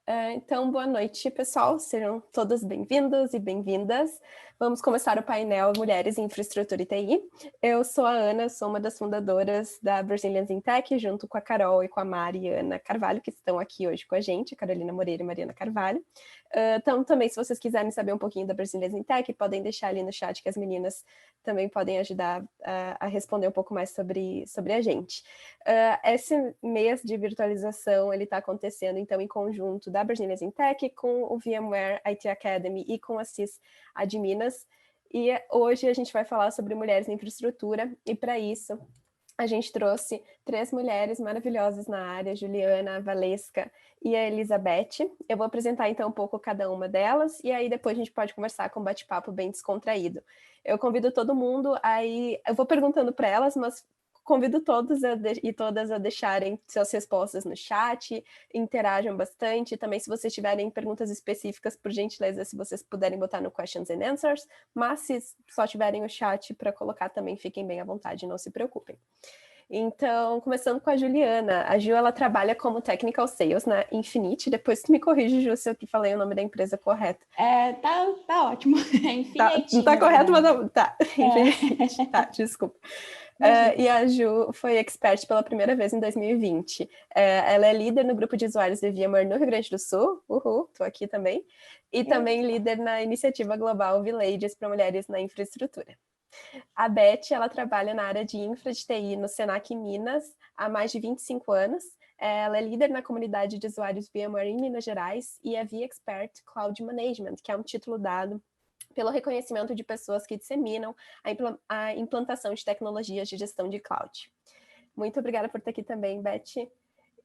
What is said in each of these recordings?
Então, boa noite, pessoal. Sejam todas bem-vindos e bem-vindas. Vamos começar o painel Mulheres em Infraestrutura e TI. Eu sou a Ana, sou uma das fundadoras da Brazilians in Tech, junto com a Carol e com a Mariana Carvalho, que estão aqui hoje com a gente, Carolina Moreira e Mariana Carvalho. Então, também, se vocês quiserem saber um pouquinho da Brazilians in Tech, podem deixar ali no chat que as meninas também podem ajudar a responder um pouco mais sobre a gente. Esse mês de virtualização, ele está acontecendo, então, em conjunto da Brazilians in Tech com o VMware IT Academy e com a CIS Adminas. E hoje a gente vai falar sobre mulheres em infraestrutura, e para isso a gente trouxe 3 mulheres maravilhosas na área, Juliana, a Valesca e a Elizabeth. Eu vou apresentar então um pouco cada uma delas, e aí depois a gente pode conversar com um bate-papo bem descontraído. Eu convido todo mundo, aí eu vou perguntando para elas, mas convido todos e todas a deixarem suas respostas no chat, interajam bastante. Também, se vocês tiverem perguntas específicas, por gentileza, se vocês puderem botar no Questions and Answers, mas se só tiverem o chat para colocar também, fiquem bem à vontade, não se preocupem. Então, começando com a Juliana. A Ju, ela trabalha como Technical Sales na Infinity. Depois tu me corrige, Ju, se eu falei o nome da empresa correto. Tá ótimo. É Infinity, não tá correto, mas não... Tá, Infinity. Tá, desculpa. E a Ju foi expert pela primeira vez em 2020. Ela é líder no grupo de usuários de VMware no Rio Grande do Sul. Uhul, tô aqui também. E também líder na iniciativa global Villages para mulheres na infraestrutura. A Beth, ela trabalha na área de infra de TI no Senac Minas há mais de 25 anos. Ela é líder na comunidade de usuários VMware em Minas Gerais e é V-Expert Cloud Management, que é um título dado pelo reconhecimento de pessoas que disseminam a implantação de tecnologias de gestão de cloud. Muito obrigada por estar aqui também, Beth.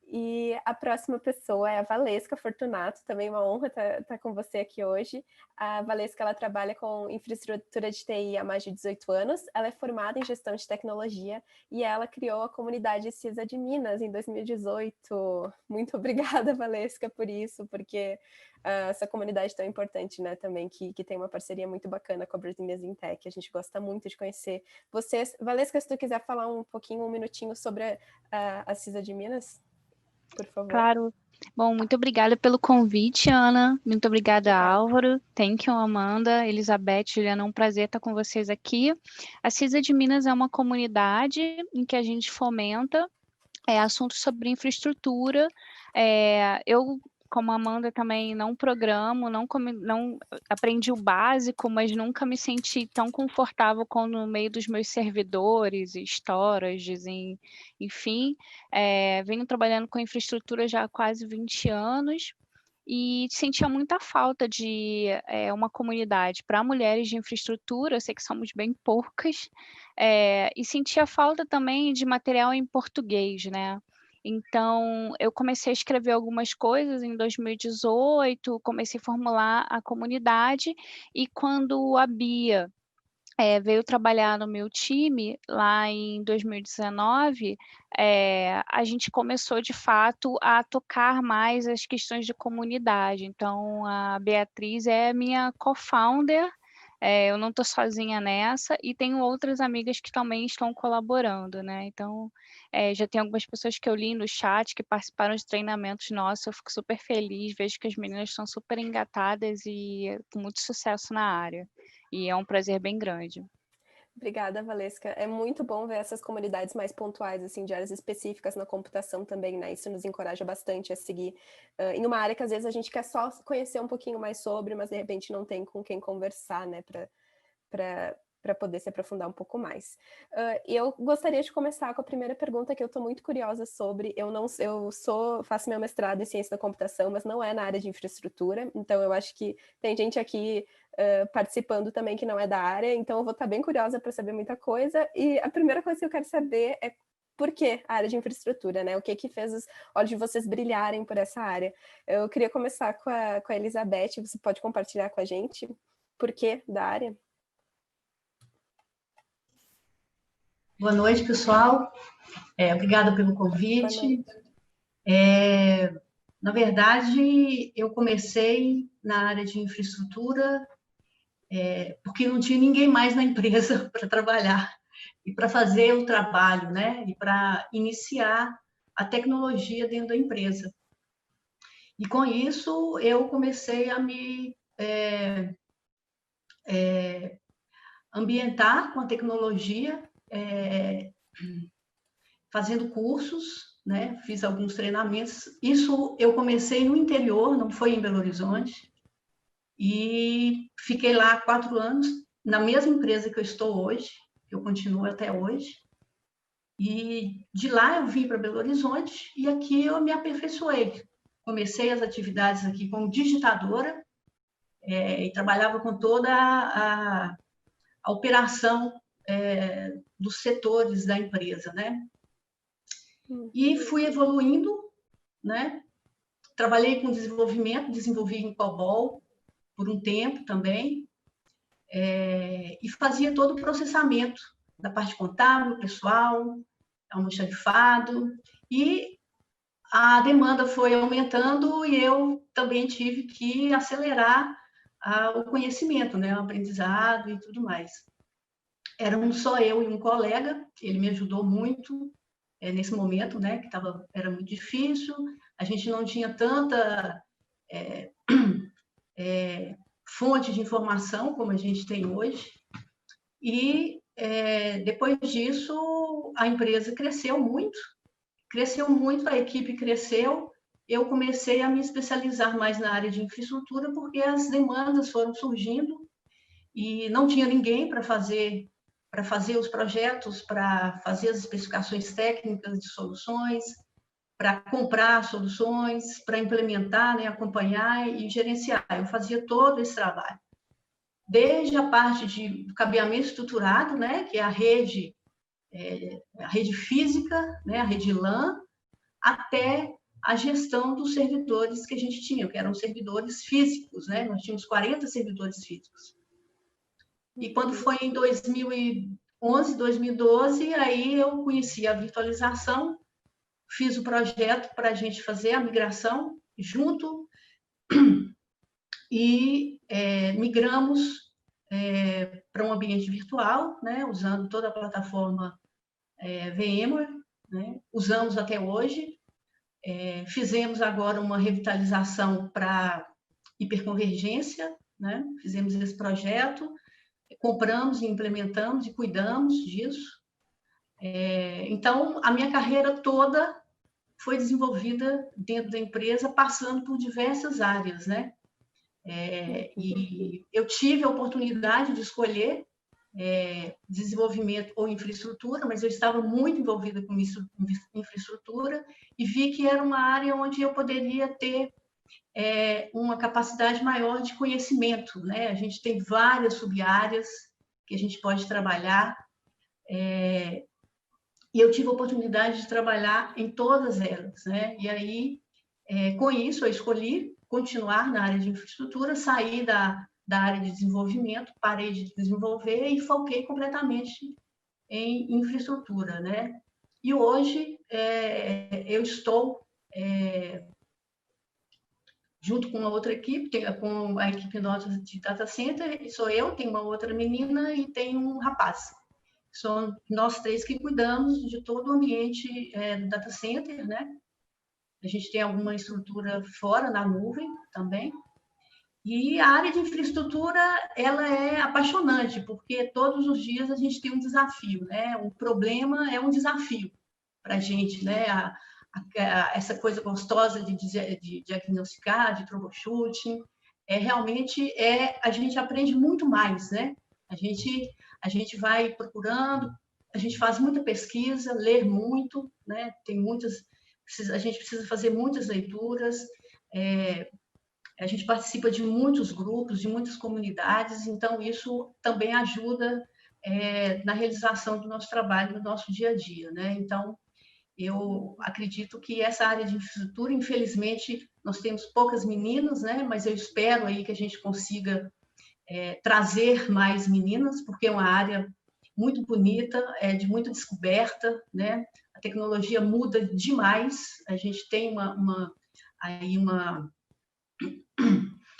E a próxima pessoa é a Valesca Fortunato, também uma honra estar com você aqui hoje. A Valesca, ela trabalha com infraestrutura de TI há mais de 18 anos, ela é formada em gestão de tecnologia e ela criou a comunidade CISA de Minas em 2018. Muito obrigada, Valesca, por isso, porque essa comunidade tão importante, né, também, que tem uma parceria muito bacana com a Brazilians in Tech, a gente gosta muito de conhecer vocês. Valesca, se tu quiser falar um minutinho sobre a CISA de Minas, por favor. Claro. Bom, muito obrigada pelo convite, Ana. Muito obrigada, Álvaro. Thank you, Amanda, Elizabeth, Juliana. É um prazer estar com vocês aqui. A CISA de Minas é uma comunidade em que a gente fomenta assuntos sobre infraestrutura. Eu, como Amanda, também não programo, não aprendi o básico, mas nunca me senti tão confortável como no meio dos meus servidores, storages, enfim. Venho trabalhando com infraestrutura já há quase 20 anos e sentia muita falta de uma comunidade para mulheres de infraestrutura. Eu sei que somos bem poucas, e sentia falta também de material em português, né? Então, eu comecei a escrever algumas coisas em 2018, comecei a formular a comunidade, e quando a Bia veio trabalhar no meu time, lá em 2019, a gente começou, de fato, a tocar mais as questões de comunidade. Então, a Beatriz é minha co-founder, eu não estou sozinha nessa, e tenho outras amigas que também estão colaborando, né? Então, já tem algumas pessoas que eu li no chat, que participaram de treinamentos nossos, eu fico super feliz, vejo que as meninas estão super engatadas e com muito sucesso na área. E é um prazer bem grande. Obrigada, Valesca. É muito bom ver essas comunidades mais pontuais, assim, de áreas específicas na computação também, né? Isso nos encoraja bastante a seguir em uma área que às vezes a gente quer só conhecer um pouquinho mais sobre, mas de repente não tem com quem conversar, né? Para poder se aprofundar um pouco mais. Eu gostaria de começar com a primeira pergunta, que eu estou muito curiosa sobre. Faço meu mestrado em ciência da computação, mas não é na área de infraestrutura, então eu acho que tem gente aqui participando também que não é da área, então eu vou estar bem curiosa para saber muita coisa, e a primeira coisa que eu quero saber é por que a área de infraestrutura, né? O que fez os olhos de vocês brilharem por essa área? Eu queria começar com a Elizabeth, você pode compartilhar com a gente por que da área? Boa noite, pessoal. Obrigada pelo convite. Na verdade, eu comecei na área de infraestrutura porque não tinha ninguém mais na empresa para trabalhar e para fazer o trabalho, né? E para iniciar a tecnologia dentro da empresa. E com isso eu comecei a me ambientar com a tecnologia, fazendo cursos, né? Fiz alguns treinamentos. Isso eu comecei no interior, não foi em Belo Horizonte, e fiquei lá 4 anos, na mesma empresa que eu estou hoje, que eu continuo até hoje. E de lá eu vim para Belo Horizonte e aqui eu me aperfeiçoei. Comecei as atividades aqui como digitadora, e trabalhava com toda a operação dos setores da empresa, né? E fui evoluindo, né? Trabalhei com desenvolvimento, desenvolvi em COBOL por um tempo também, e fazia todo o processamento da parte contábil, pessoal, almoxarifado, e a demanda foi aumentando e eu também tive que acelerar o conhecimento, né? O aprendizado e tudo mais. Éramos só eu e um colega, ele me ajudou muito nesse momento, né? Que era muito difícil, a gente não tinha tanta fonte de informação como a gente tem hoje. E depois disso, a empresa cresceu muito, a equipe cresceu, eu comecei a me especializar mais na área de infraestrutura, porque as demandas foram surgindo e não tinha ninguém para fazer os projetos, para fazer as especificações técnicas de soluções, para comprar soluções, para implementar, né, acompanhar e gerenciar. Eu fazia todo esse trabalho. Desde a parte de cabeamento estruturado, né, que é a rede física, né, a rede LAN, até a gestão dos servidores que a gente tinha, que eram servidores físicos, né? Nós tínhamos 40 servidores físicos. E quando foi em 2011, 2012, aí eu conheci a virtualização, fiz o projeto para a gente fazer a migração junto e migramos para um ambiente virtual, né? Usando toda a plataforma VMware, né? Usamos até hoje. Fizemos agora uma revitalização para hiperconvergência, né? Fizemos esse projeto, compramos e implementamos e cuidamos disso. Então, a minha carreira toda foi desenvolvida dentro da empresa, passando por diversas áreas, né? E eu tive a oportunidade de escolher desenvolvimento ou infraestrutura, mas eu estava muito envolvida com isso, infraestrutura, e vi que era uma área onde eu poderia ter uma capacidade maior de conhecimento, né? A gente tem várias sub-áreas que a gente pode trabalhar, e eu tive a oportunidade de trabalhar em todas elas, né? E aí, com isso, eu escolhi continuar na área de infraestrutura, sair da área de desenvolvimento, parei de desenvolver e foquei completamente em infraestrutura, né? E hoje eu estou junto com uma outra equipe, com a equipe nossa de data center, sou eu, tem uma outra menina e tem um rapaz. São nós 3 que cuidamos de todo o ambiente do data center, né? A gente tem alguma estrutura fora, na nuvem também. E a área de infraestrutura, ela é apaixonante, porque todos os dias a gente tem um desafio, né? O problema é um desafio para a gente, né? Essa coisa gostosa de diagnosticar, de troubleshooting, realmente a gente aprende muito mais, né? A gente vai procurando, a gente faz muita pesquisa, ler muito, né? A gente precisa fazer muitas leituras, a gente participa de muitos grupos, de muitas comunidades, então isso também ajuda na realização do nosso trabalho, do nosso dia a dia, né? Então, eu acredito que essa área de infraestrutura, infelizmente, nós temos poucas meninas, né? Mas eu espero aí que a gente consiga trazer mais meninas, porque é uma área muito bonita, de muita descoberta, né? A tecnologia muda demais, a gente tem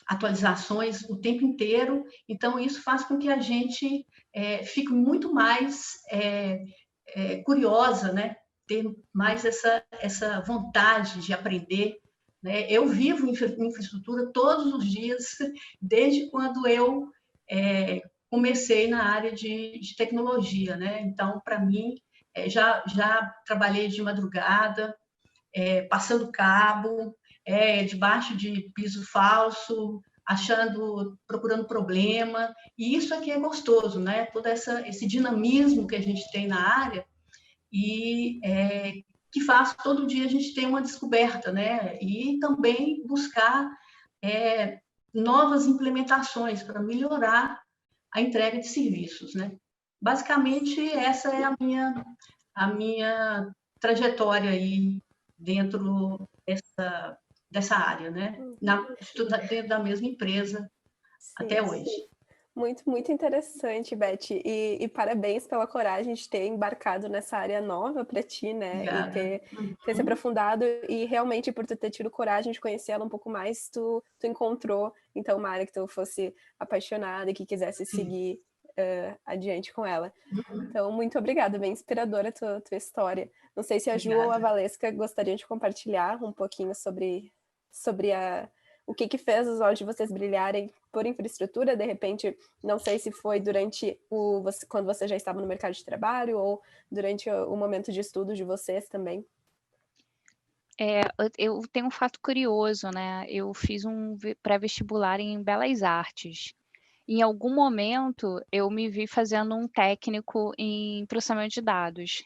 atualizações o tempo inteiro, então isso faz com que a gente fique muito mais curiosa, né? Ter mais essa vontade de aprender, né? Eu vivo infraestrutura todos os dias, desde quando eu comecei na área de tecnologia, né? Então, para mim, já trabalhei de madrugada, passando cabo, debaixo de piso falso, procurando problema, e isso aqui é gostoso, né? Todo esse dinamismo que a gente tem na área e que faz todo dia a gente ter uma descoberta, né? E também buscar novas implementações para melhorar a entrega de serviços, né? Basicamente, essa é a minha trajetória aí dentro dessa área, né? Dentro da mesma empresa até hoje. Muito, muito interessante, Beth. E parabéns pela coragem de ter embarcado nessa área nova para ti, né? Obrigada. E ter se aprofundado e realmente por tu ter tido coragem de conhecer ela um pouco mais, tu encontrou então uma área que tu fosse apaixonada e que quisesse seguir adiante com ela. Então, muito obrigada, bem inspiradora a tua história. Não sei se a Ju ou a Valesca gostariam de compartilhar um pouquinho sobre o que fez os olhos de vocês brilharem por infraestrutura, de repente, não sei se foi durante quando você já estava no mercado de trabalho ou durante o momento de estudo de vocês também. Eu tenho um fato curioso, né? Eu fiz um pré-vestibular em Belas Artes. Em algum momento, eu me vi fazendo um técnico em processamento de dados.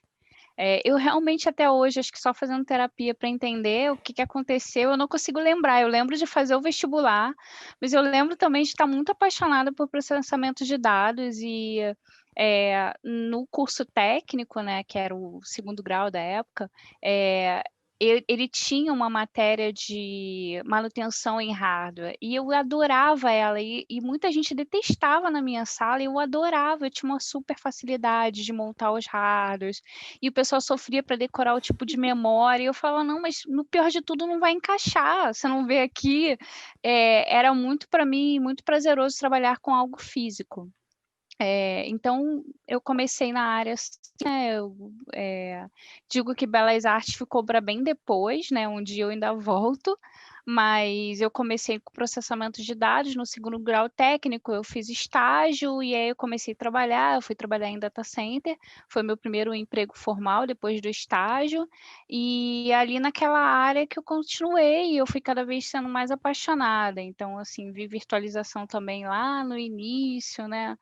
Eu realmente, até hoje, acho que só fazendo terapia para entender o que aconteceu, eu não consigo lembrar. Eu lembro de fazer o vestibular, mas eu lembro também de estar muito apaixonada por processamento de dados e no curso técnico, né, que era o segundo grau da época, ele tinha uma matéria de manutenção em hardware e eu adorava ela e muita gente detestava na minha sala e eu adorava, eu tinha uma super facilidade de montar os hardwares e o pessoal sofria para decorar o tipo de memória e eu falava, não, mas no pior de tudo não vai encaixar, você não vê aqui. Era muito para mim, muito prazeroso trabalhar com algo físico. Então, eu comecei na área, né, digo que Belas Artes ficou para bem depois, né, um dia eu ainda volto, mas eu comecei com processamento de dados no segundo grau técnico, eu fiz estágio e aí eu comecei a trabalhar, eu fui trabalhar em data center, foi meu primeiro emprego formal depois do estágio, e ali naquela área que eu continuei, eu fui cada vez sendo mais apaixonada, então, assim, vi virtualização também lá no início, né,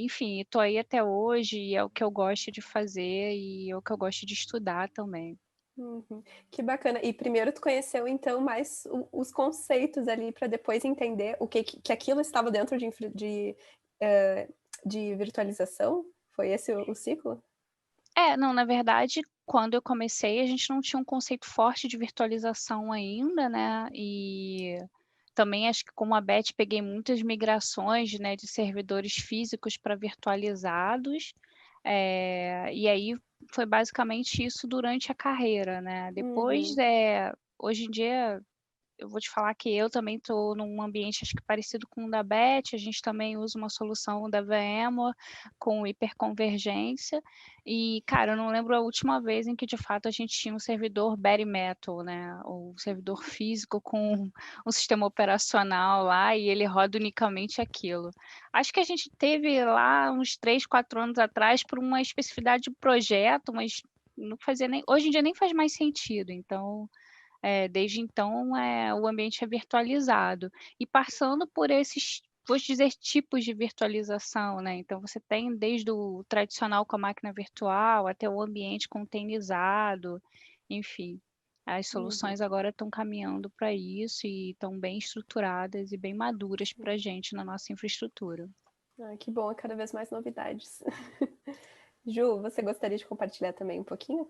enfim, estou aí até hoje e é o que eu gosto de fazer e é o que eu gosto de estudar também. Uhum. Que bacana. E primeiro tu conheceu, então, mais os conceitos ali para depois entender o que aquilo estava dentro de virtualização? Foi esse o ciclo? Não, na verdade, quando eu comecei, a gente não tinha um conceito forte de virtualização ainda, né? E também acho que como a Beth peguei muitas migrações, né, de servidores físicos para virtualizados, e aí foi basicamente isso durante a carreira, né? Depois, hoje em dia, eu vou te falar que eu também estou num ambiente acho que parecido com o da Beth, a gente também usa uma solução da VMware com hiperconvergência e, cara, eu não lembro a última vez em que de fato a gente tinha um servidor bare metal, né, ou um servidor físico com um sistema operacional lá e ele roda unicamente aquilo. Acho que a gente teve lá uns 3, 4 anos atrás por uma especificidade de projeto, mas não fazia nem, hoje em dia nem faz mais sentido, então... desde então, o ambiente é virtualizado. E passando por esses, vou dizer, tipos de virtualização, né? Então, você tem desde o tradicional com a máquina virtual até o ambiente containerizado, enfim. As soluções agora estão caminhando para isso e estão bem estruturadas e bem maduras para a gente na nossa infraestrutura. Que bom, cada vez mais novidades. Ju, você gostaria de compartilhar também um pouquinho?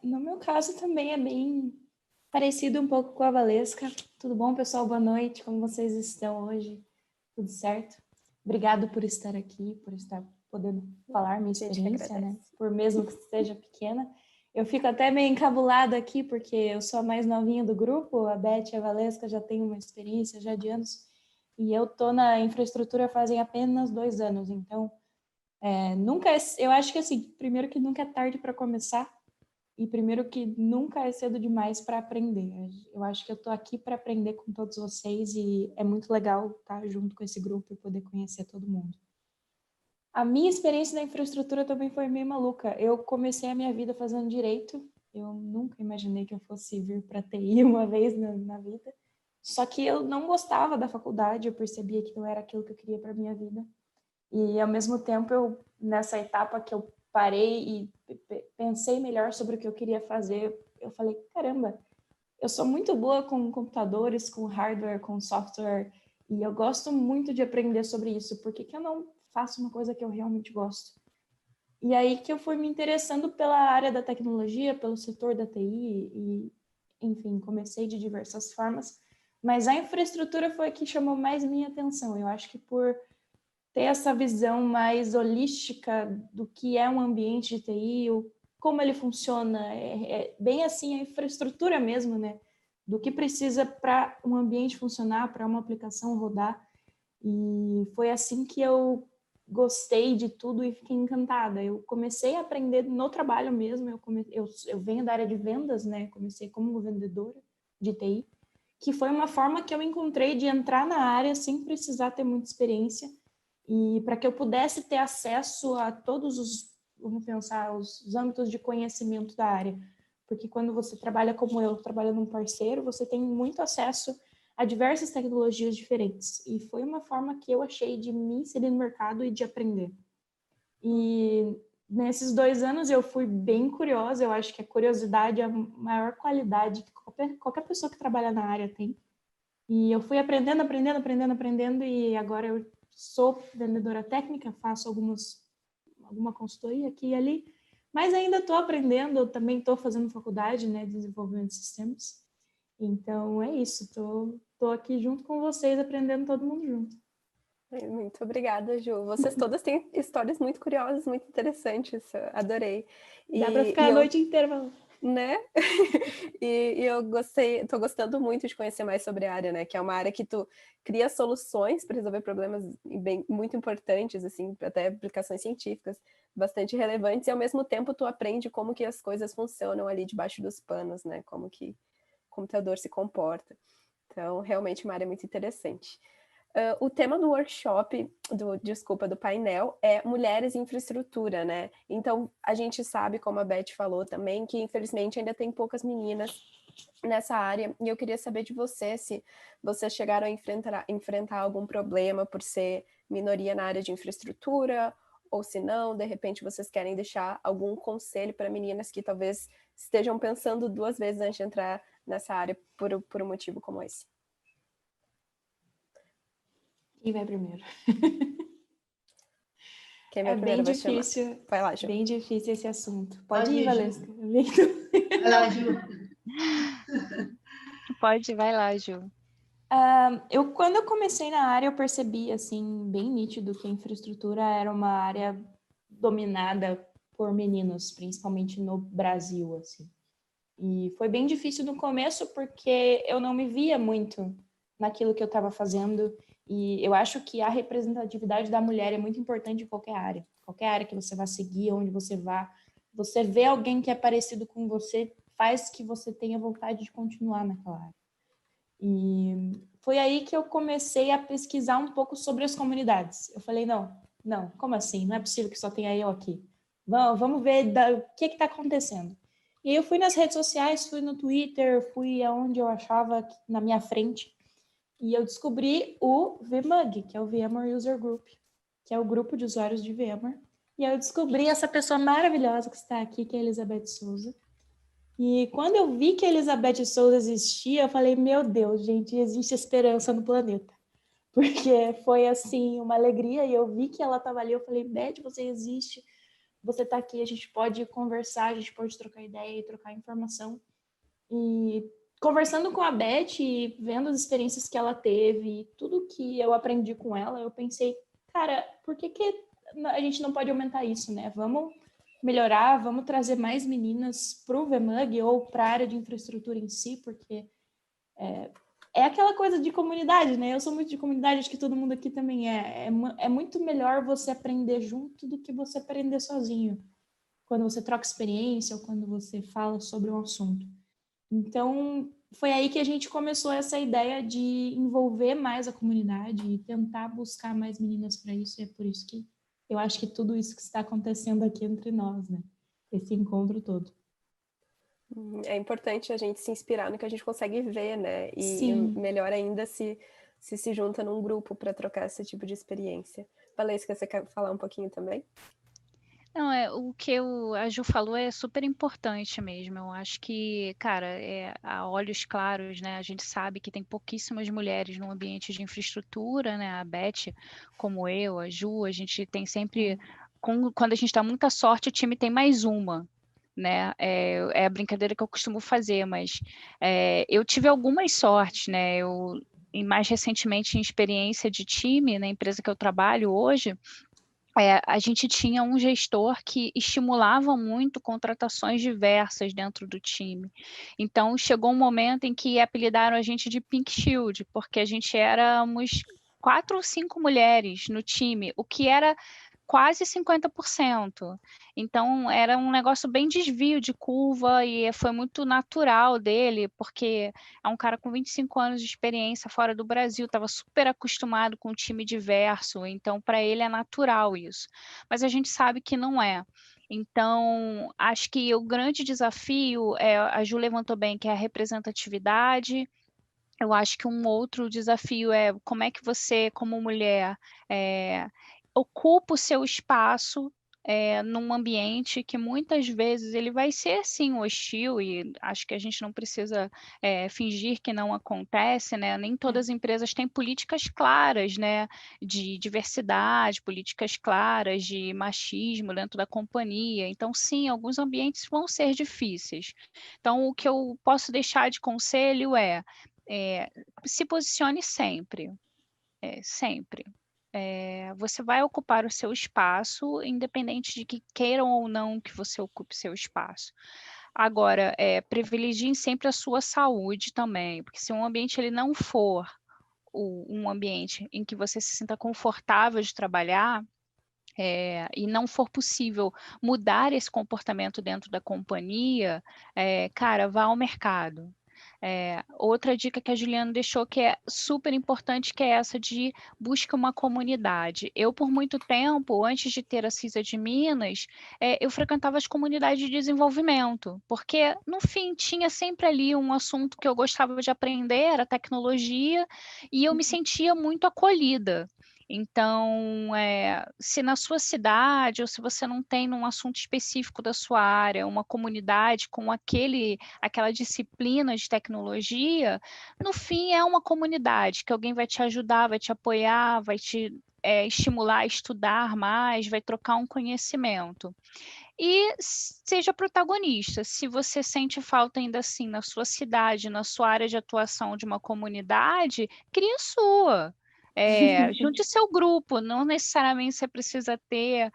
No meu caso também é bem parecido um pouco com a Valesca. Tudo bom, pessoal? Boa noite. Como vocês estão hoje? Tudo certo? Obrigado por estar aqui, por estar podendo falar minha experiência, né? Por mesmo que seja pequena. Eu fico até meio encabulada aqui, porque eu sou a mais novinha do grupo, a Beth e a Valesca já têm uma experiência já de anos, e eu tô na infraestrutura fazem apenas 2 anos, então eu acho que assim, primeiro que nunca é tarde para começar, E primeiro que nunca é cedo demais para aprender. Eu acho que eu estou aqui para aprender com todos vocês e é muito legal estar junto com esse grupo e poder conhecer todo mundo. A minha experiência na infraestrutura também foi meio maluca. Eu comecei a minha vida fazendo direito. Eu nunca imaginei que eu fosse vir para TI uma vez na vida. Só que eu não gostava da faculdade, eu percebia que não era aquilo que eu queria para minha vida. E, ao mesmo tempo, nessa etapa que eu parei e pensei melhor sobre o que eu queria fazer, eu falei, caramba, eu sou muito boa com computadores, com hardware, com software, e eu gosto muito de aprender sobre isso. Por que eu não faço uma coisa que eu realmente gosto? E aí que eu fui me interessando pela área da tecnologia, pelo setor da TI, e, enfim, comecei de diversas formas. Mas a infraestrutura foi a que chamou mais minha atenção. Eu acho que por ter essa visão mais holística do que é um ambiente de TI, como ele funciona, é bem assim a infraestrutura mesmo, né? Do que precisa para um ambiente funcionar, para uma aplicação rodar. E foi assim que eu gostei de tudo e fiquei encantada. Eu comecei a aprender no trabalho mesmo, eu venho da área de vendas, né? Comecei como vendedora de TI, que foi uma forma que eu encontrei de entrar na área sem precisar ter muita experiência e para que eu pudesse ter acesso a todos os, vamos pensar, os âmbitos de conhecimento da área. Porque quando você trabalha como eu, trabalhando num parceiro, você tem muito acesso a diversas tecnologias diferentes. E foi uma forma que eu achei de me inserir no mercado e de aprender. E nesses 2 anos eu fui bem curiosa, eu acho que a curiosidade é a maior qualidade que qualquer pessoa que trabalha na área tem. E eu fui aprendendo, e agora eu sou vendedora técnica, faço alguma consultoria aqui e ali, mas ainda estou aprendendo, eu também estou fazendo faculdade, né, de desenvolvimento de sistemas. Então é isso, estou aqui junto com vocês, aprendendo todo mundo junto. Muito obrigada, Ju. Vocês todas têm histórias muito curiosas, muito interessantes, adorei. Dá para ficar a noite inteira falando. Né? E eu tô gostando muito de conhecer mais sobre a área, né? Que é uma área que tu cria soluções para resolver problemas muito importantes, assim, até aplicações científicas bastante relevantes, e ao mesmo tempo tu aprende como que as coisas funcionam ali debaixo dos panos, né? Como que o computador se comporta. Então, realmente uma área muito interessante. O tema do workshop, do painel, é Mulheres em Infraestrutura, né? Então, a gente sabe, como a Beth falou também, que infelizmente ainda tem poucas meninas nessa área, e eu queria saber de você se vocês chegaram a enfrentar algum problema por ser minoria na área de infraestrutura, ou se não, de repente vocês querem deixar algum conselho para meninas que talvez estejam pensando 2 vezes antes de entrar nessa área por um motivo como esse. Quem vai primeiro? Quem vai primeiro bem vai difícil. chamar. Vai lá, Ju. Bem difícil esse assunto. Pode ir, Valesca. Vai lá, Ju. Pode, vai lá, Ju. Quando eu comecei na área, eu percebi, assim, bem nítido que a infraestrutura era uma área dominada por meninos, principalmente no Brasil, assim. E foi bem difícil no começo, porque eu não me via muito naquilo que eu estava fazendo. E eu acho que a representatividade da mulher é muito importante em qualquer área. Qualquer área que você vá seguir, onde você vá, você vê alguém que é parecido com você, faz que você tenha vontade de continuar naquela área. E foi aí que eu comecei a pesquisar um pouco sobre as comunidades. Eu falei, não, como assim? Não é possível que só tenha eu aqui. Vamos ver o que está acontecendo. E eu fui nas redes sociais, fui no Twitter, fui aonde eu achava na minha frente, e eu descobri o VMUG, que é o VMware User Group, que é o grupo de usuários de VMware. E eu descobri essa pessoa maravilhosa que está aqui, que é a Elizabeth Souza. E quando eu vi que a Elizabeth Souza existia, eu falei, meu Deus, gente, existe esperança no planeta. Porque foi, assim, uma alegria, e eu vi que ela estava ali, eu falei, Beth, você existe, você está aqui, a gente pode conversar, a gente pode trocar ideia e trocar informação. E conversando com a Beth e vendo as experiências que ela teve, tudo que eu aprendi com ela, eu pensei, cara, por que a gente não pode aumentar isso, né? Vamos melhorar, vamos trazer mais meninas para o VMUG ou para a área de infraestrutura em si, porque é aquela coisa de comunidade, né? Eu sou muito de comunidade, acho que todo mundo aqui também é. É muito melhor você aprender junto do que você aprender sozinho. quando você troca experiência ou quando você fala sobre um assunto. Então, foi aí que a gente começou essa ideia de envolver mais a comunidade e tentar buscar mais meninas para isso, e é por isso que eu acho que tudo isso que está acontecendo aqui entre nós, né? Esse encontro todo. É importante a gente se inspirar no que a gente consegue ver, né? E Sim. melhor ainda se junta num grupo para trocar esse tipo de experiência. Valesca, você quer falar um pouquinho também? Não, o que a Ju falou é super importante mesmo. Eu acho que, cara, a olhos claros, né? A gente sabe que tem pouquíssimas mulheres no ambiente de infraestrutura, né? A Beth, como eu, a Ju, a gente tem sempre, quando a gente dá muita sorte, o time tem mais uma, né? É a brincadeira que eu costumo fazer, mas eu tive algumas sortes, né? E mais recentemente, em experiência de time, na empresa que eu trabalho hoje, a gente tinha um gestor que estimulava muito contratações diversas dentro do time. Então, chegou um momento em que apelidaram a gente de Pink Shield, porque a gente éramos 4 ou 5 mulheres no time, o que era quase 50%. Então, era um negócio bem desvio de curva e foi muito natural dele, porque é um cara com 25 anos de experiência fora do Brasil, estava super acostumado com um time diverso, então para ele é natural isso. Mas a gente sabe que não é. Então, acho que o grande desafio, a Ju levantou bem, que é a representatividade. Eu acho que um outro desafio é como é que você, como mulher, ocupa o seu espaço num ambiente que muitas vezes ele vai ser sim hostil, e acho que a gente não precisa fingir que não acontece, né? Nem todas as empresas têm políticas claras, né, de diversidade, políticas claras de machismo dentro da companhia. Então, sim, alguns ambientes vão ser difíceis. Então, o que eu posso deixar de conselho se posicione sempre, sempre. Você vai ocupar o seu espaço, independente de que queiram ou não que você ocupe seu espaço. Agora, privilegiem sempre a sua saúde também, porque se um ambiente ele não for um ambiente em que você se sinta confortável de trabalhar, e não for possível mudar esse comportamento dentro da companhia, cara, vá ao mercado. Outra dica que a Juliana deixou que é super importante, que é essa de busca uma comunidade. Eu, por muito tempo, antes de ter a CISA de Minas, eu frequentava as comunidades de desenvolvimento, porque, no fim, tinha sempre ali um assunto que eu gostava de aprender, era tecnologia, e eu me sentia muito acolhida. Então, se na sua cidade ou se você não tem num assunto específico da sua área, uma comunidade com aquela disciplina de tecnologia, no fim é uma comunidade que alguém vai te ajudar, vai te apoiar, vai te estimular a estudar mais, vai trocar um conhecimento. E seja protagonista. Se você sente falta ainda assim na sua cidade, na sua área de atuação de uma comunidade, crie a sua. Junte seu grupo, não necessariamente você precisa ter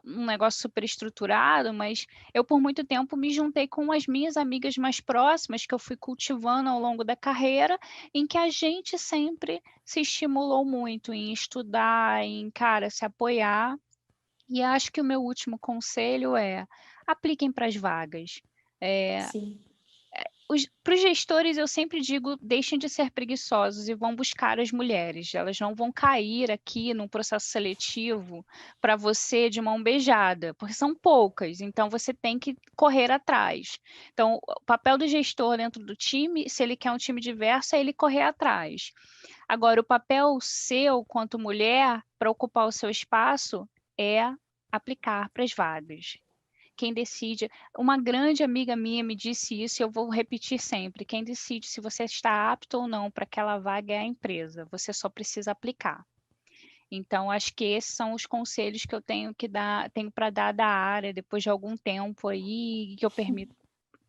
um negócio super estruturado, mas eu por muito tempo me juntei com as minhas amigas mais próximas, que eu fui cultivando ao longo da carreira, em que a gente sempre se estimulou muito em estudar, em, cara, se apoiar. E acho que o meu último conselho é: apliquem para as vagas. Sim. Para os gestores, eu sempre digo, deixem de ser preguiçosos e vão buscar as mulheres. Elas não vão cair aqui num processo seletivo para você de mão beijada, porque são poucas, então você tem que correr atrás. Então, o papel do gestor dentro do time, se ele quer um time diverso, é ele correr atrás. Agora, o papel seu, quanto mulher, para ocupar o seu espaço, é aplicar para as vagas. Quem decide, uma grande amiga minha me disse isso e eu vou repetir sempre: quem decide se você está apto ou não para aquela vaga é a empresa, você só precisa aplicar. Então, acho que esses são os conselhos que eu tenho para dar da área depois de algum tempo aí, que eu permito,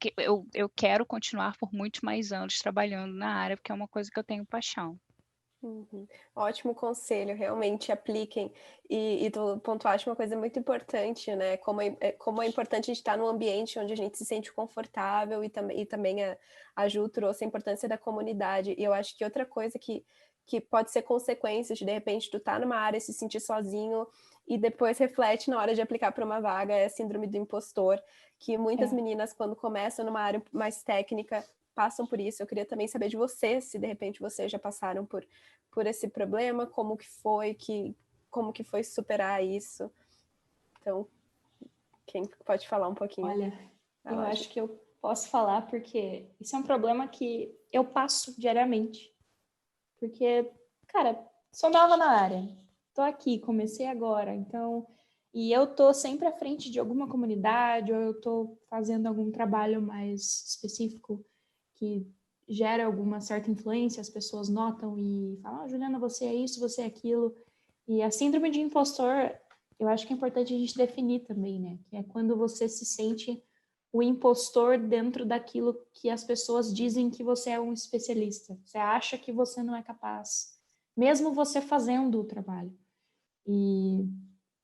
que eu quero continuar por muitos mais anos trabalhando na área, porque é uma coisa que eu tenho paixão. Uhum. Ótimo conselho, realmente apliquem. E tu pontuaste uma coisa muito importante, né? Como é importante a gente estar num ambiente onde a gente se sente confortável, e também a Ju trouxe a importância da comunidade. E eu acho que outra coisa que que pode ser consequência de repente, tu tá numa área, se sentir sozinho, e depois reflete na hora de aplicar para uma vaga, é a síndrome do impostor, que muitas meninas, quando começam numa área mais técnica, passam por isso. Eu queria também saber de você, se de repente vocês já passaram por esse problema, como que foi superar isso. Então, quem pode falar um pouquinho? Olha, eu acho que eu posso falar, porque isso é um problema que eu passo diariamente. Porque, cara, sou nova na área, tô aqui, comecei agora, então... E eu tô sempre à frente de alguma comunidade, ou eu tô fazendo algum trabalho mais específico que gera alguma certa influência, as pessoas notam e falam, Juliana, você é isso, você é aquilo. E a síndrome de impostor, eu acho que é importante a gente definir também, né? Que é quando você se sente o impostor dentro daquilo que as pessoas dizem que você é um especialista. Você acha que você não é capaz, mesmo você fazendo o trabalho. E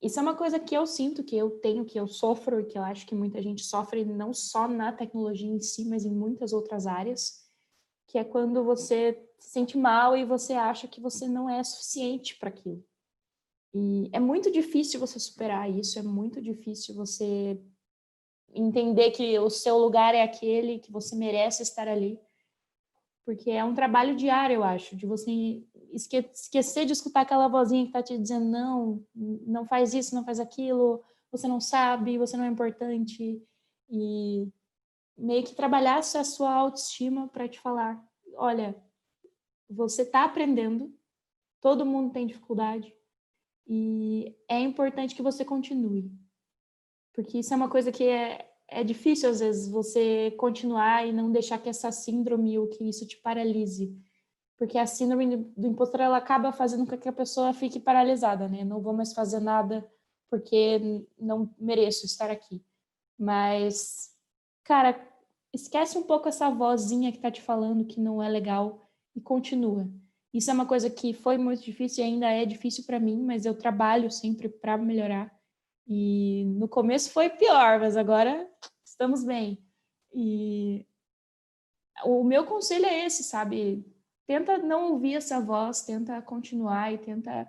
isso é uma coisa que eu sinto, que eu tenho, que eu sofro, e que eu acho que muita gente sofre, não só na tecnologia em si, mas em muitas outras áreas, que é quando você se sente mal e você acha que você não é suficiente para aquilo. E é muito difícil você superar isso, é muito difícil você entender que o seu lugar é aquele, que você merece estar ali, porque é um trabalho diário, eu acho, de você esquecer de escutar aquela vozinha que está te dizendo não faz isso, não faz aquilo, você não sabe, você não é importante, e meio que trabalhar a sua autoestima para te falar, olha, você está aprendendo, todo mundo tem dificuldade, e é importante que você continue. Porque isso é uma coisa que é difícil, às vezes, você continuar e não deixar que essa síndrome ou que isso te paralise. Porque a síndrome do impostor, ela acaba fazendo com que a pessoa fique paralisada, né? Não vou mais fazer nada porque não mereço estar aqui. Mas, cara, esquece um pouco essa vozinha que tá te falando que não é legal e continua. Isso é uma coisa que foi muito difícil e ainda é difícil para mim, mas eu trabalho sempre para melhorar. E no começo foi pior, mas agora estamos bem. E o meu conselho é esse, sabe? Tenta não ouvir essa voz, tenta continuar e tenta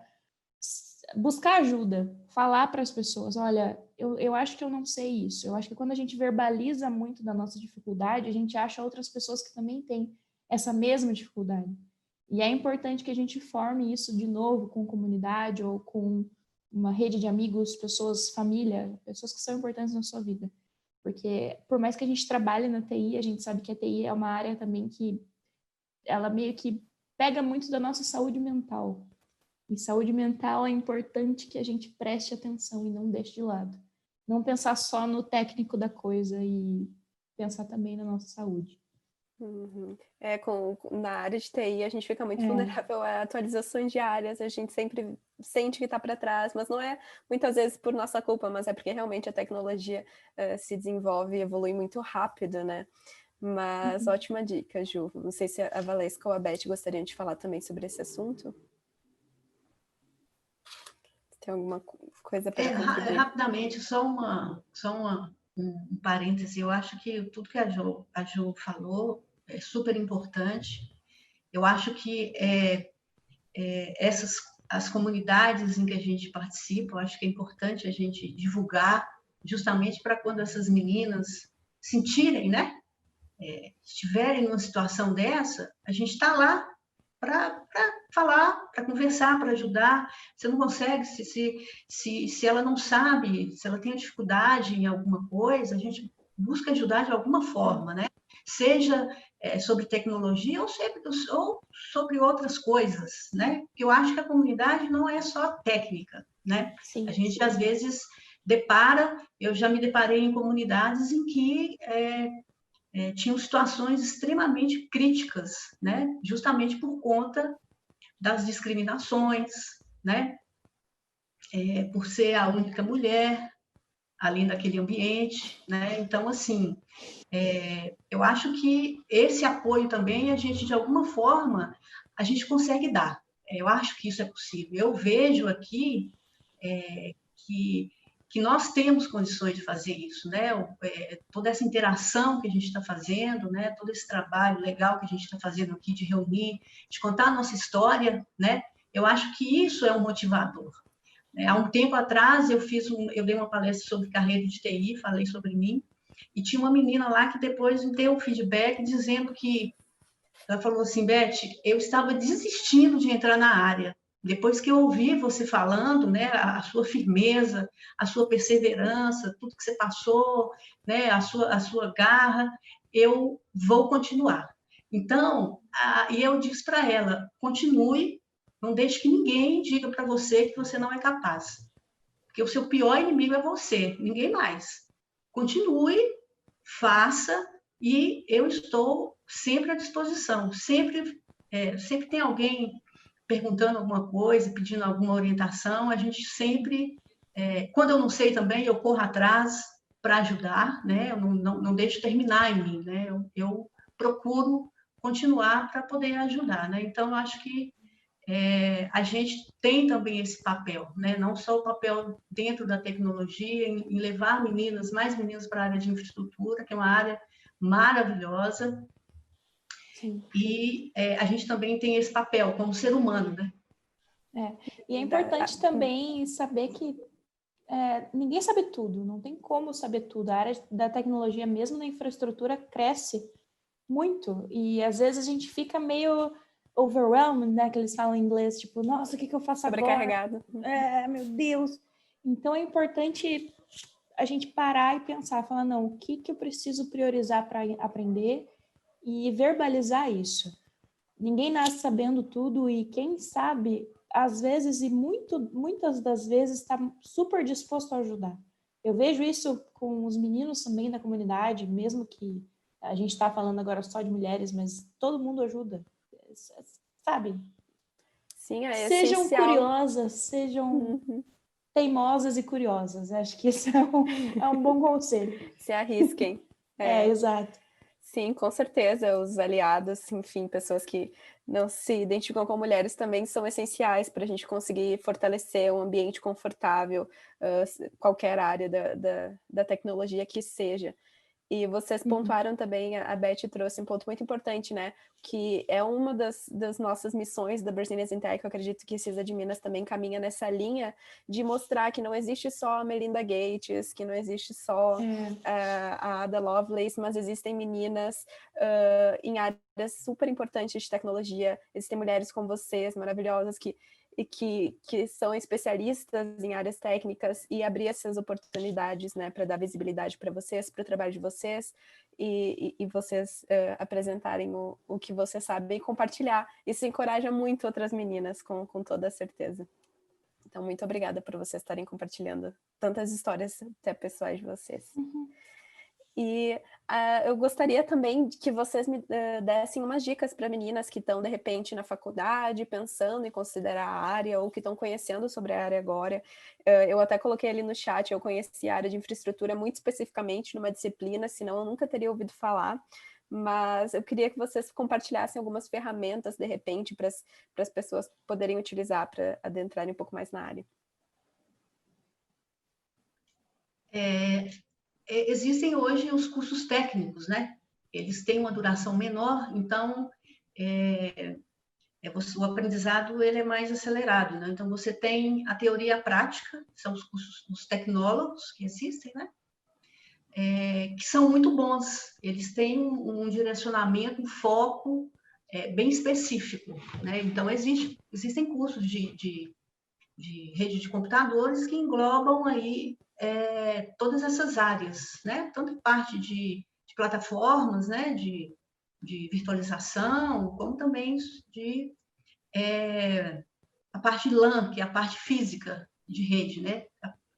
buscar ajuda, falar para as pessoas, olha, eu acho que eu não sei isso. Eu acho que quando a gente verbaliza muito da nossa dificuldade, a gente acha outras pessoas que também têm essa mesma dificuldade. E é importante que a gente forme isso de novo com comunidade ou com uma rede de amigos, pessoas, família, pessoas que são importantes na sua vida. Porque por mais que a gente trabalhe na TI, a gente sabe que a TI é uma área também que ela meio que pega muito da nossa saúde mental. E saúde mental é importante que a gente preste atenção e não deixe de lado. Não pensar só no técnico da coisa e pensar também na nossa saúde. Uhum. Na área de TI a gente fica muito vulnerável a atualizações diárias, a gente sempre sente que está para trás, mas não é muitas vezes por nossa culpa, mas é porque realmente a tecnologia se desenvolve e evolui muito rápido, né? Mas ótima dica, Ju. Não sei se a Valesca ou a Beth gostariam de falar também sobre esse assunto. Tem alguma coisa para contribuir? Rapidamente, só um parêntese. Eu acho que tudo que a Ju falou é super importante. Eu acho que as comunidades em que a gente participa, eu acho que é importante a gente divulgar, justamente para quando essas meninas sentirem, né? Estiverem numa situação dessa, a gente está lá para falar, para conversar, para ajudar. Você não consegue, se ela não sabe, se ela tem dificuldade em alguma coisa, a gente busca ajudar de alguma forma, né? Seja sobre tecnologia ou sobre outras coisas, né? Porque eu acho que a comunidade não é só técnica, né? Sim. A gente, às vezes, eu já me deparei em comunidades em que tinham situações extremamente críticas, né? Justamente por conta das discriminações, né? Por ser a única mulher ali naquele ambiente, né? Então, assim, eu acho que esse apoio também a gente, de alguma forma, a gente consegue dar. Eu acho que isso é possível. Eu vejo aqui que nós temos condições de fazer isso, né? Toda essa interação que a gente está fazendo, né? Todo esse trabalho legal que a gente está fazendo aqui de reunir, de contar a nossa história, né? Eu acho que isso é um motivador. Há um tempo atrás eu dei uma palestra sobre carreira de TI, falei sobre mim, e tinha uma menina lá que depois me deu um feedback dizendo que ela falou assim: Beth, eu estava desistindo de entrar na área. Depois que eu ouvi você falando, né, a sua firmeza, a sua perseverança, tudo que você passou, né, a sua garra, eu vou continuar. Então, e eu disse para ela: continue, não deixe que ninguém diga para você que você não é capaz. Porque o seu pior inimigo é você, ninguém mais. Continue, faça, e eu estou sempre à disposição. Sempre tem alguém perguntando alguma coisa, pedindo alguma orientação. A gente sempre, quando eu não sei também, eu corro atrás para ajudar, né? Eu não deixo terminar em mim, né? Eu procuro continuar para poder ajudar, né? Então, eu acho que a gente tem também esse papel, né? Não só o papel dentro da tecnologia, em levar mais meninas para a área de infraestrutura, que é uma área maravilhosa. Sim. E a gente também tem esse papel como ser humano, né? E é importante também saber que ninguém sabe tudo, não tem como saber tudo. A área da tecnologia, mesmo na infraestrutura, cresce muito. E às vezes a gente fica meio overwhelmed, né? Que eles falam em inglês, tipo, nossa, o que eu faço agora? Sobrecarregado. Meu Deus! Então é importante a gente parar e pensar, falar, não, o que eu preciso priorizar para aprender e verbalizar isso. Ninguém nasce sabendo tudo e quem sabe, às vezes, e muitas das vezes, está super disposto a ajudar. Eu vejo isso com os meninos também da comunidade, mesmo que a gente está falando agora só de mulheres, mas todo mundo ajuda, sabe? Sim, é sejam essencial. Curiosas, sejam teimosas e curiosas. Acho que esse é um bom conselho. Se arrisquem. Exato. Sim, com certeza. Os aliados, enfim, pessoas que não se identificam com mulheres também são essenciais para a gente conseguir fortalecer um ambiente confortável, qualquer área da tecnologia que seja. E vocês pontuaram também, a Beth trouxe um ponto muito importante, né? Que é uma das nossas missões da Brazilians in Tech. Eu acredito que CISA de Minas também caminha nessa linha de mostrar que não existe só a Melinda Gates, que não existe só a Ada Lovelace, mas existem meninas em áreas super importantes de tecnologia. Existem mulheres como vocês, maravilhosas, que são especialistas em áreas técnicas, e abrir essas oportunidades, né, para dar visibilidade para vocês, para o trabalho de vocês, e vocês apresentarem o que vocês sabem e compartilhar. Isso encoraja muito outras meninas, com toda certeza. Então, muito obrigada por vocês estarem compartilhando tantas histórias até pessoais de vocês. E eu gostaria também que vocês me dessem umas dicas para meninas que estão, de repente, na faculdade, pensando em considerar a área, ou que estão conhecendo sobre a área agora. Eu até coloquei ali no chat, eu conheci a área de infraestrutura muito especificamente numa disciplina, senão eu nunca teria ouvido falar. Mas eu queria que vocês compartilhassem algumas ferramentas, de repente, para as pessoas poderem utilizar para adentrarem um pouco mais na área. Existem hoje os cursos técnicos, né? Eles têm uma duração menor, então o aprendizado ele é mais acelerado, né? Então você tem a teoria e a prática, são os cursos dos tecnólogos que existem, né? Que são muito bons. Eles têm um direcionamento, um foco bem específico, né? Então existem cursos de rede de computadores que englobam aí todas essas áreas, né? Tanto parte de plataformas, né? De virtualização, como também de a parte de LAN, que é a parte física de rede, né?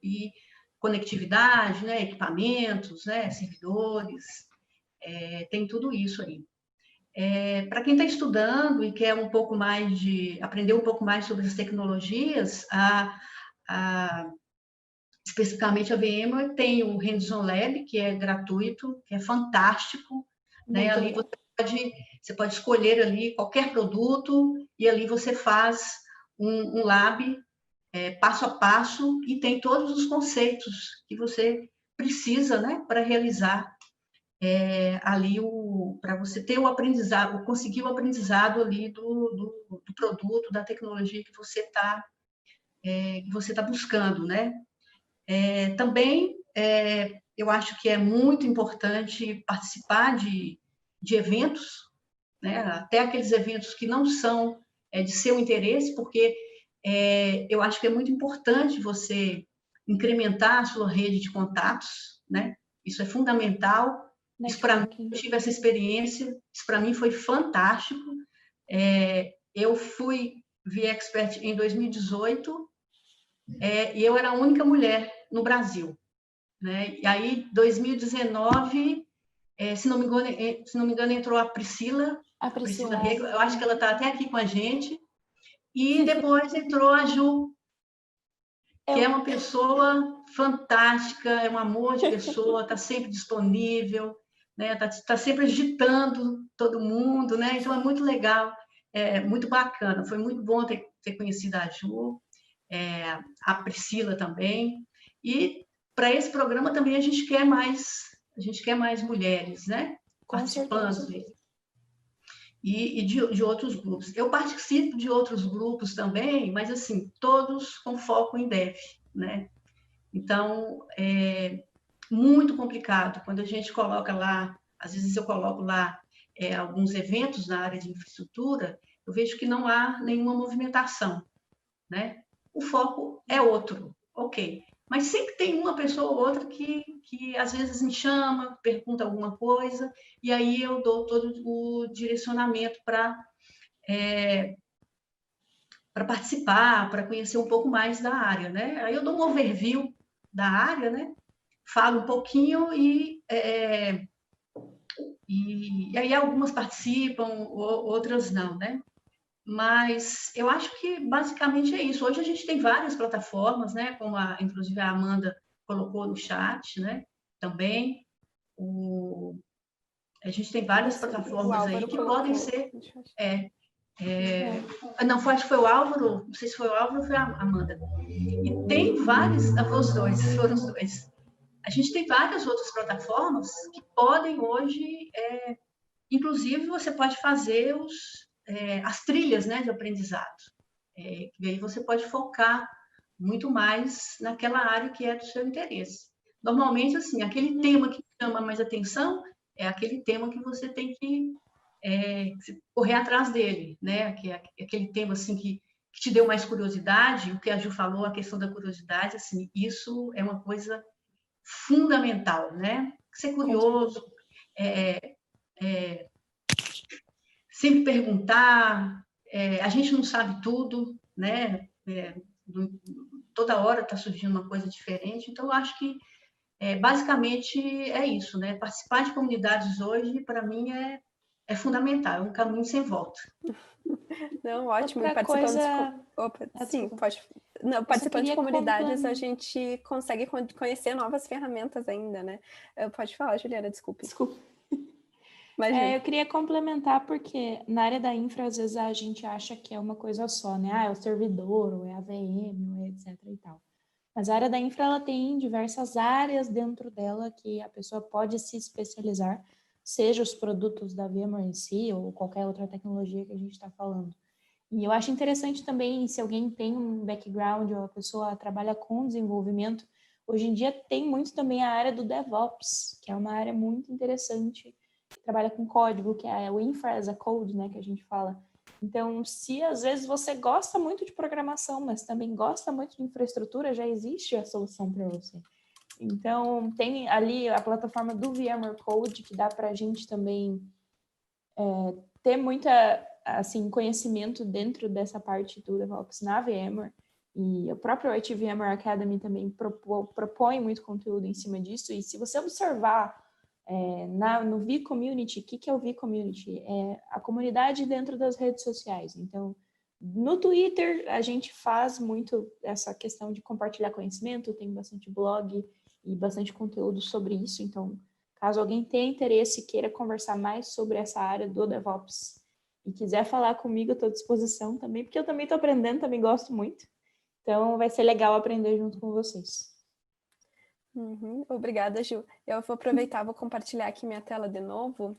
E conectividade, né? Equipamentos, né? Servidores, tem tudo isso aí. Para quem está estudando e quer aprender um pouco mais sobre as tecnologias, especificamente a VMware tem o Hands-on Lab, que é gratuito, que é fantástico, né? Ali você pode escolher ali qualquer produto e ali você faz um lab passo a passo e tem todos os conceitos que você precisa, né, para realizar ali para você ter o aprendizado, conseguir o aprendizado ali do produto, da tecnologia que você está buscando, né? Também eu acho que é muito importante participar de eventos, né? Até aqueles eventos que não são de seu interesse, porque eu acho que é muito importante você incrementar a sua rede de contatos, né? Isso é fundamental. Isso para mim, eu tive essa experiência, isso para mim foi fantástico. Eu fui V-Expert em 2018 e eu era a única mulher no Brasil, né? E aí, 2019, se não me engano, entrou a Priscila Rego, eu acho que ela está até aqui com a gente, e depois entrou a Ju, que é uma pessoa fantástica, é um amor de pessoa, está sempre disponível, né? Tá sempre agitando todo mundo, né? Então é muito legal, muito bacana. Foi muito bom ter conhecido a Ju, a Priscila também. E para esse programa também a gente quer mais mulheres, né? Participando dele. E de outros grupos. Eu participo de outros grupos também, mas assim, todos com foco em dev, né? Então, é muito complicado quando a gente coloca lá, às vezes eu coloco lá alguns eventos na área de infraestrutura, eu vejo que não há nenhuma movimentação, né? O foco é outro, ok. Mas sempre tem uma pessoa ou outra que às vezes me chama, pergunta alguma coisa, e aí eu dou todo o direcionamento para participar, para conhecer um pouco mais da área, né? Aí eu dou um overview da área, né? Falo um pouquinho e aí algumas participam, outras não, né? Mas eu acho que basicamente é isso. Hoje a gente tem várias plataformas, né? Como inclusive a Amanda colocou no chat, né? Também a gente tem várias plataformas aí que podem ser. Não, acho que foi o Álvaro, não sei se foi o Álvaro ou foi a Amanda. E tem vários, foram os dois. A gente tem várias outras plataformas que podem hoje, inclusive você pode fazer as trilhas, né, de aprendizado. E aí você pode focar muito mais naquela área que é do seu interesse. Normalmente, assim, aquele tema que chama mais atenção é aquele tema que você tem que correr atrás dele, né? Aquele tema assim que te deu mais curiosidade, o que a Ju falou, a questão da curiosidade, assim, isso é uma coisa fundamental, né? Ser curioso, sempre perguntar, a gente não sabe tudo, né? Toda hora está surgindo uma coisa diferente, então eu acho que basicamente é isso, né? Participar de comunidades hoje, para mim, é fundamental, é um caminho sem volta. Não, ótimo. Participando de comunidades, a gente consegue conhecer novas ferramentas ainda, né? Pode falar, Juliana, desculpe. Eu queria complementar, porque na área da infra, às vezes a gente acha que é uma coisa só, né? É o servidor, ou é a VM, ou é etc e tal. Mas a área da infra, ela tem diversas áreas dentro dela que a pessoa pode se especializar, seja os produtos da VMware em si, ou qualquer outra tecnologia que a gente está falando. E eu acho interessante também, se alguém tem um background, ou a pessoa trabalha com desenvolvimento, hoje em dia tem muito também a área do DevOps, que é uma área muito interessante, que trabalha com código, que é o Infra as a Code, né, que a gente fala. Então, se às vezes você gosta muito de programação, mas também gosta muito de infraestrutura, já existe a solução para você. Então, tem ali a plataforma do VMware Code, que dá para a gente também ter muita, assim, conhecimento dentro dessa parte do DevOps na VMware. E o próprio IT VMware Academy também propõe muito conteúdo em cima disso. E se você observar no V-Community, o que é o V-Community? É a comunidade dentro das redes sociais. Então, no Twitter, a gente faz muito essa questão de compartilhar conhecimento, tem bastante blog e bastante conteúdo sobre isso. Então, caso alguém tenha interesse e queira conversar mais sobre essa área do DevOps e quiser falar comigo, eu estou à disposição também, porque eu também estou aprendendo, também gosto muito. Então, vai ser legal aprender junto com vocês. Obrigada, Ju. Eu vou aproveitar, vou compartilhar aqui minha tela de novo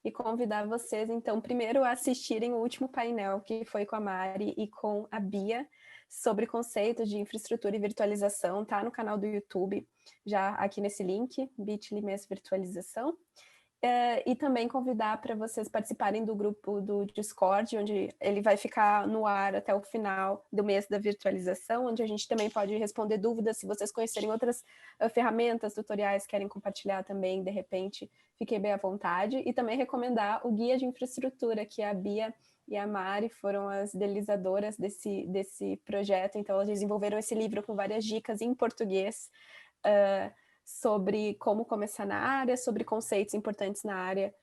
e convidar vocês, então, primeiro a assistirem o último painel, que foi com a Mari e com a Bia, sobre conceitos de infraestrutura e virtualização, tá no canal do YouTube, já aqui nesse link, bit.ly/virtualização. E também convidar para vocês participarem do grupo do Discord, onde ele vai ficar no ar até o final do mês da virtualização, onde a gente também pode responder dúvidas. Se vocês conhecerem outras ferramentas, tutoriais, querem compartilhar também, de repente, fiquem bem à vontade. E também recomendar o guia de infraestrutura, que a Bia e a Mari foram as idealizadoras desse projeto. Então, elas desenvolveram esse livro com várias dicas em português, sobre como começar na área, sobre conceitos importantes na área.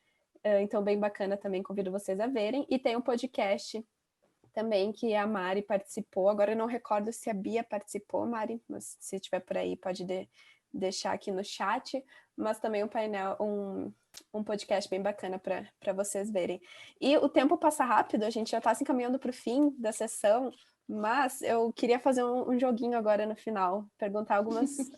Então, bem bacana também, convido vocês a verem. E tem um podcast também que a Mari participou. Agora eu não recordo se a Bia participou, Mari, mas se estiver por aí pode deixar aqui no chat. Mas também um painel, um podcast bem bacana para vocês verem. E o tempo passa rápido, a gente já está se encaminhando para o fim da sessão, mas eu queria fazer um joguinho agora no final,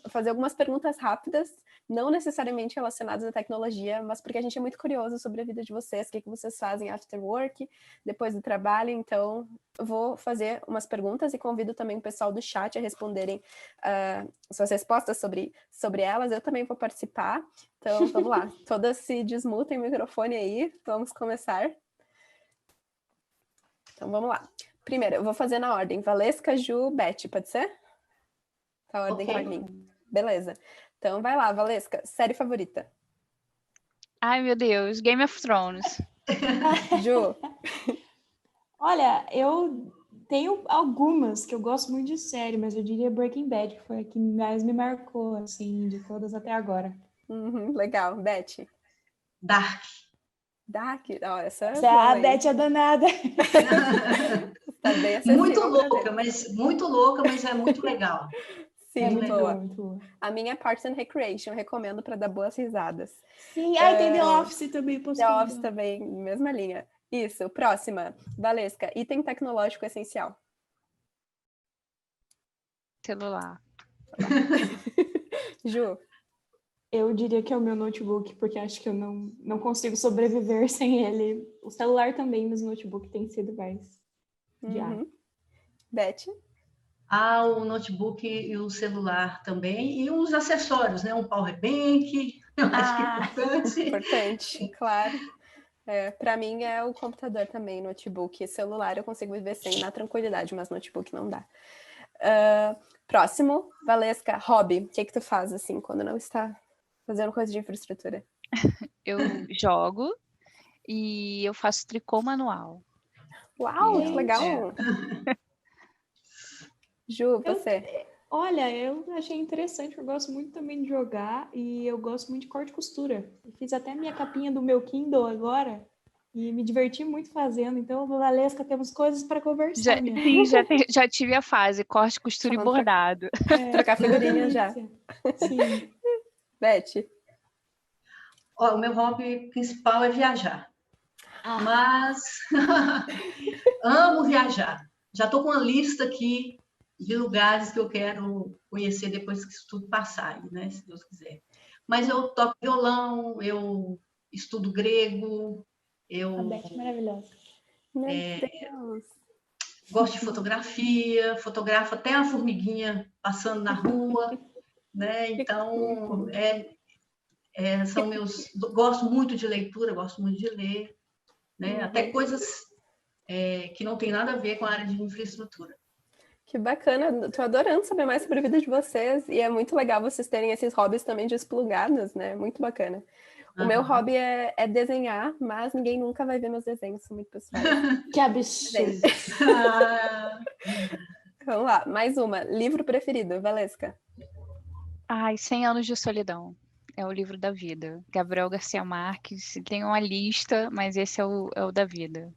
fazer algumas perguntas rápidas, não necessariamente relacionadas à tecnologia, mas porque a gente é muito curioso sobre a vida de vocês, o que vocês fazem after work, depois do trabalho. Então eu vou fazer umas perguntas e convido também o pessoal do chat a responderem suas respostas sobre elas. Eu também vou participar, então vamos lá, todas se desmutem o microfone aí, vamos começar. Então vamos lá. Primeiro, eu vou fazer na ordem. Valesca, Ju, Beth, pode ser? Tá a ordem para mim. Beleza. Então, vai lá, Valesca. Série favorita? Ai, meu Deus. Game of Thrones. Ju? Olha, eu tenho algumas que eu gosto muito de série, mas eu diria Breaking Bad, que foi a que mais me marcou, assim, de todas até agora. Legal. Beth? Dark. Dark? Oh, essa A Beth é danada. Tá bem muito louca, mas é muito legal. Sim, é muito boa. boa. A minha é Parks and Recreation, recomendo para dar boas risadas. Sim, tem The Office também. The Office também, mesma linha. Isso, próxima. Valesca, item tecnológico essencial. Celular. Ju? Eu diria que é o meu notebook, porque acho que eu não consigo sobreviver sem ele. O celular também, mas o notebook tem sido mais diário. Beth? O notebook e o celular também, e os acessórios, né? Um power bank, eu acho que é importante. Importante, claro. Para mim é o computador também, notebook. E celular eu consigo viver sem, na tranquilidade, mas notebook não dá. Próximo, Valesca, hobby. O que tu faz, assim, quando não está fazendo coisa de infraestrutura? Eu jogo e eu faço tricô manual. Uau, que legal! Ju, você? Olha, eu achei interessante, eu gosto muito também de jogar e eu gosto muito de corte e costura. Eu fiz até a minha capinha do meu Kindle agora e me diverti muito fazendo. Então, Valesca, temos coisas para conversar. Já tive a fase corte, costura e bordado. Trocar figurinha já. Sim. Beth? O meu hobby principal é viajar. Mas amo viajar. Já estou com uma lista aqui de lugares que eu quero conhecer depois que isso tudo passar, né? Se Deus quiser. Mas eu toco violão, eu estudo grego, A Beth é maravilhosa. Meu Deus. Gosto de fotografia, fotografo até a formiguinha passando na rua, né? Então, são meus... Gosto muito de leitura, gosto muito de ler, né? Até coisas que não tem nada a ver com a área de infraestrutura. Que bacana, tô adorando saber mais sobre a vida de vocês, e é muito legal vocês terem esses hobbies também desplugados, né? Muito bacana. O meu hobby é desenhar, mas ninguém nunca vai ver meus desenhos, são muito pessoais. Que absurdo! Vamos lá, mais uma. Livro preferido, Valesca? 100 Anos de Solidão. É o livro da vida. Gabriel Garcia Marques, tem uma lista, mas esse é o da vida.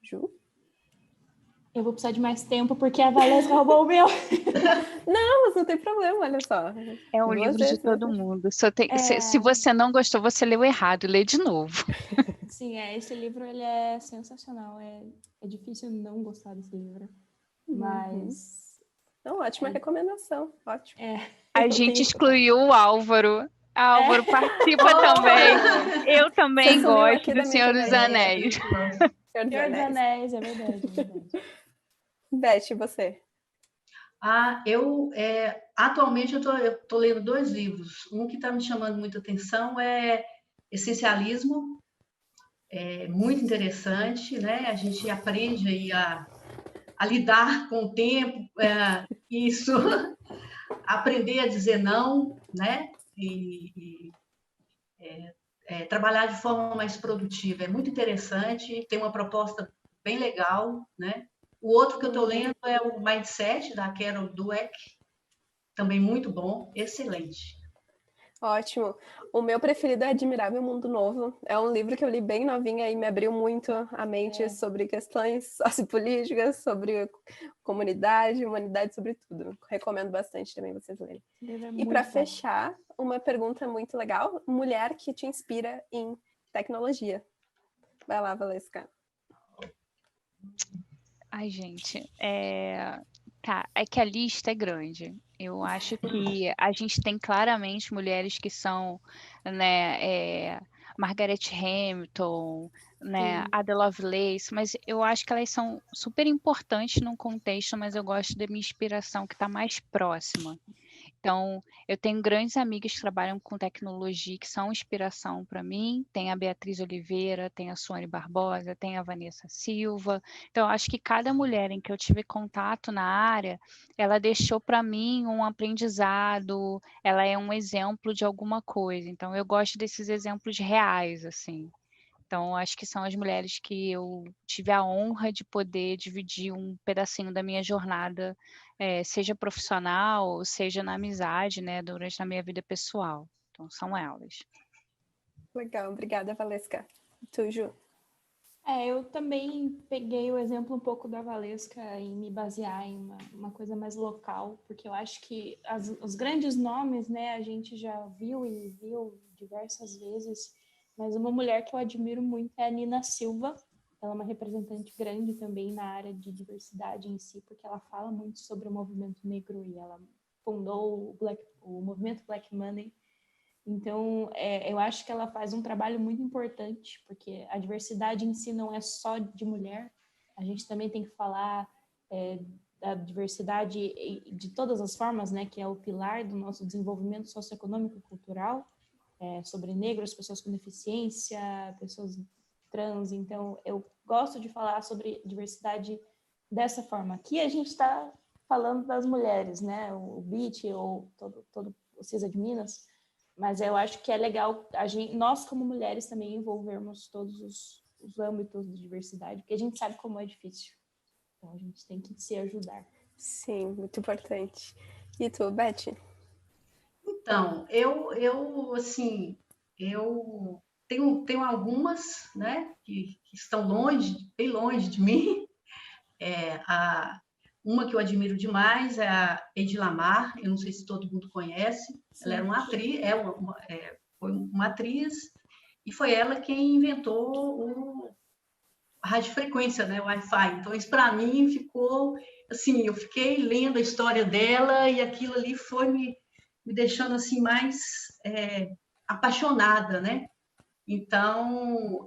Ju? Eu vou precisar de mais tempo, porque a Valesca roubou o meu. Não, mas não tem problema, olha só. É um livro de todo mundo. Se você não gostou, você leu errado. Lê de novo. Sim, esse livro ele é sensacional. É difícil não gostar desse livro. Mas Então, ótima recomendação. Ótimo. A gente excluiu o Álvaro. Álvaro participa Oh! também. Eu também Você sumiu gosto aqui do da minha Senhor dos internet. Anéis. Senhor dos Senhor dos Anéis. Anéis, é verdade, é verdade. Beth, você? Atualmente eu tô lendo 2 livros. Um que está me chamando muita atenção é Essencialismo. É muito interessante, né? A gente aprende aí a lidar com o tempo, isso, aprender a dizer não, né? E trabalhar de forma mais produtiva. É muito interessante, tem uma proposta bem legal, né? O outro que eu estou lendo é o Mindset, da Carol Dweck, também muito bom, excelente. Ótimo. O meu preferido é Admirável Mundo Novo. É um livro que eu li bem novinha e me abriu muito a mente sobre questões sociopolíticas, sobre comunidade, humanidade, sobre tudo. Recomendo bastante também vocês lerem. E para fechar, uma pergunta muito legal. Mulher que te inspira em tecnologia. Vai lá, Valesca. Ai, gente, tá, é que a lista é grande. Eu acho que a gente tem claramente mulheres que são, né, Margaret Hamilton, né, Ada Lovelace, mas eu acho que elas são super importantes num contexto, mas eu gosto da minha inspiração que está mais próxima. Então, eu tenho grandes amigas que trabalham com tecnologia, que são inspiração para mim. Tem a Beatriz Oliveira, tem a Suane Barbosa, tem a Vanessa Silva. Então, acho que cada mulher em que eu tive contato na área, ela deixou para mim um aprendizado, ela é um exemplo de alguma coisa. Então, eu gosto desses exemplos reais, assim. Então, acho que são as mulheres que eu tive a honra de poder dividir um pedacinho da minha jornada, seja profissional, seja na amizade, né, durante a minha vida pessoal. Então, são elas. Legal, obrigada, Valesca. Tu, Ju? Eu também peguei o exemplo um pouco da Valesca em me basear em uma coisa mais local, porque eu acho que os grandes nomes, né, a gente já viu diversas vezes, mas uma mulher que eu admiro muito é a Nina Silva. Ela é uma representante grande também na área de diversidade em si, porque ela fala muito sobre o movimento negro e ela fundou o movimento Black Money. Então, eu acho que ela faz um trabalho muito importante, porque a diversidade em si não é só de mulher, a gente também tem que falar da diversidade de todas as formas, né, que é o pilar do nosso desenvolvimento socioeconômico e cultural, sobre negros, pessoas com deficiência, pessoas trans. Então, eu gosto de falar sobre diversidade dessa forma. Aqui a gente está falando das mulheres, né, o BIT ou todo o CISA de Minas, mas eu acho que é legal nós, como mulheres, também envolvermos todos os âmbitos de diversidade, porque a gente sabe como é difícil. Então, a gente tem que se ajudar. Sim, muito importante. E tu, Beth? Então, eu tenho algumas, né, que estão longe, bem longe de mim. Uma que eu admiro demais é a Hedy Lamarr, eu não sei se todo mundo conhece. Sim. Ela era uma atriz, foi uma atriz, e foi ela quem inventou a radiofrequência, né, o Wi-Fi. Então, isso para mim ficou, assim, eu fiquei lendo a história dela e aquilo ali foi me deixando assim mais apaixonada, né? Então,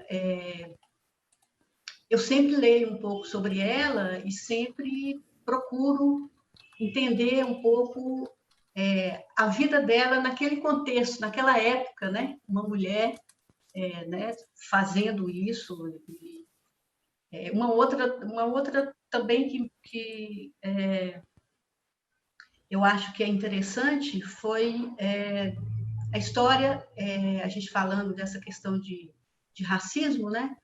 eu sempre leio um pouco sobre ela e sempre procuro entender um pouco a vida dela naquele contexto, naquela época, né? Uma mulher né, fazendo isso. Uma outra também que eu acho que é interessante foi a história, a gente falando dessa questão de racismo, né?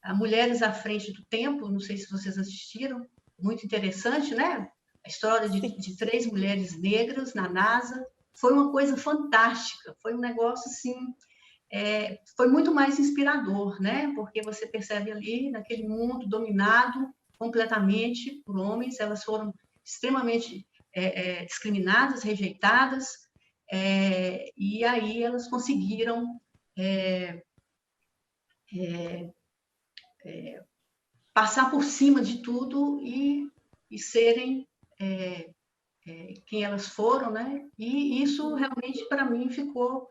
A Mulheres à Frente do Tempo, não sei se vocês assistiram, muito interessante, né? A história de 3 mulheres negras na NASA, foi uma coisa fantástica, foi um negócio assim, foi muito mais inspirador, né? Porque você percebe ali, naquele mundo dominado completamente por homens, elas foram extremamente discriminadas, rejeitadas, e aí elas conseguiram passar por cima de tudo e serem quem elas foram, né? E isso realmente para mim ficou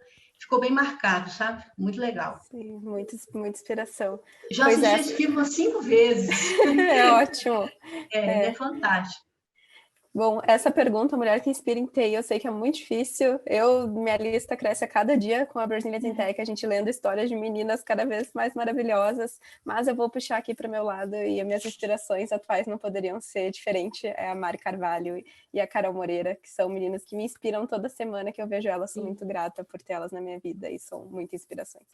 bem marcado, sabe? Muito legal. Sim, muita inspiração. Já assisti esse filme umas 5 vezes. É ótimo. É fantástico. Bom, essa pergunta, Mulher que Inspira em TI, eu sei que é muito difícil. Minha lista cresce a cada dia com a Brazilians in Tech, a gente lendo histórias de meninas cada vez mais maravilhosas, mas eu vou puxar aqui para o meu lado e as minhas inspirações atuais não poderiam ser diferentes. É a Mari Carvalho e a Carol Moreira, que são meninas que me inspiram toda semana que eu vejo elas. Sou muito grata por ter elas na minha vida e são muitas inspirações.